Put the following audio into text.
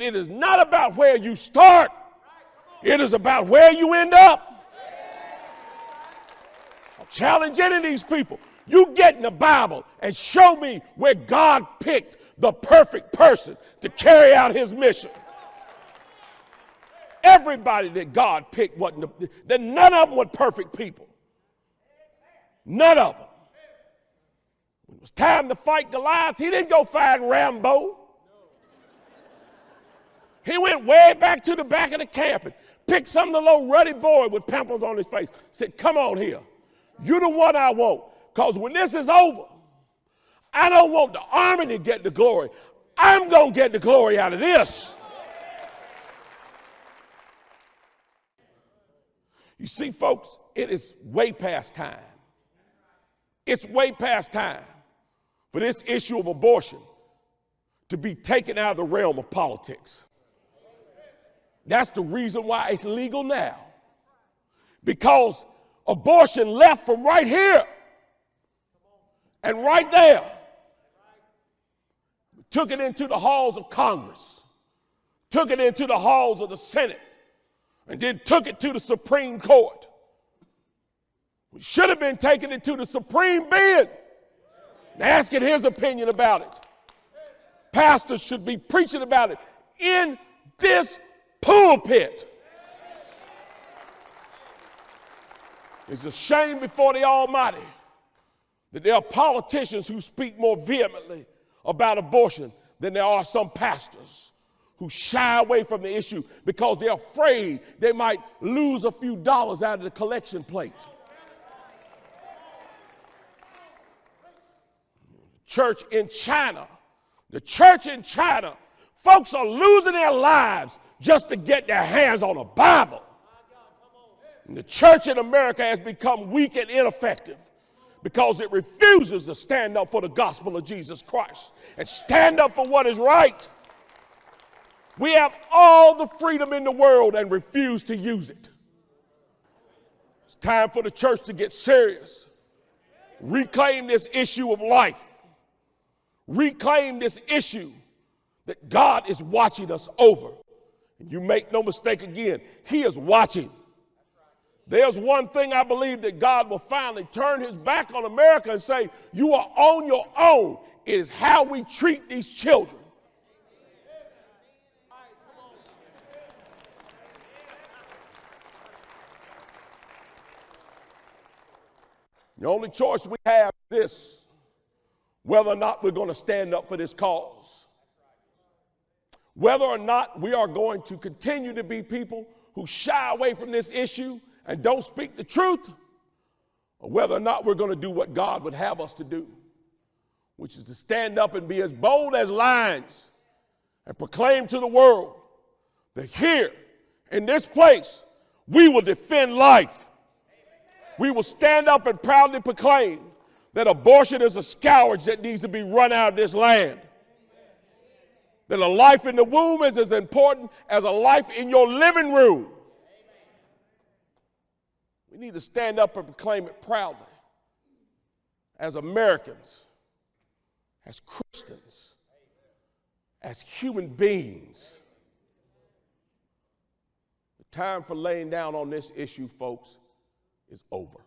It is not about where you start. It is about where you end up. I challenge any of these people. You get in the Bible and show me where God picked the perfect person to carry out his mission. Everybody that God picked wasn't, none of them were perfect people. None of them. When it was time to fight Goliath, he didn't go find Rambo. He went way back to the back of the camp and picked some little ruddy boy with pimples on his face. Said, come on here. You're the one I want. Because when this is over, I don't want the army to get the glory. I'm going to get the glory out of this. You see, folks, it is way past time. It's way past time for this issue of abortion to be taken out of the realm of politics. That's the reason why it's legal now. Because abortion left from right here and right there. Took it into the halls of Congress, took it into the halls of the Senate, and then took it to the Supreme Court. We should have been taking it to the Supreme Being and asking his opinion about it. Pastors should be preaching about it in this pulpit. It's a shame before the Almighty that there are politicians who speak more vehemently about abortion than there are some pastors who shy away from the issue because they're afraid they might lose a few dollars out of the collection plate. The church in China, folks are losing their lives just to get their hands on a Bible. And the church in America has become weak and ineffective because it refuses to stand up for the gospel of Jesus Christ and stand up for what is right. We have all the freedom in the world and refuse to use it. It's time for the church to get serious. Reclaim this issue of life. Reclaim this issue that God is watching us over. And you make no mistake again, he is watching. There's one thing I believe that God will finally turn his back on America and say, you are on your own. It is how we treat these children. The only choice we have is this, whether or not we're going to stand up for this cause. Whether or not we are going to continue to be people who shy away from this issue and don't speak the truth, or whether or not we're going to do what God would have us to do, which is to stand up and be as bold as lions and proclaim to the world that here, in this place, we will defend life. We will stand up and proudly proclaim that abortion is a scourge that needs to be run out of this land. That a life in the womb is as important as a life in your living room. We need to stand up and proclaim it proudly as Americans, as Christians, as human beings. The time for laying down on this issue, folks, is over.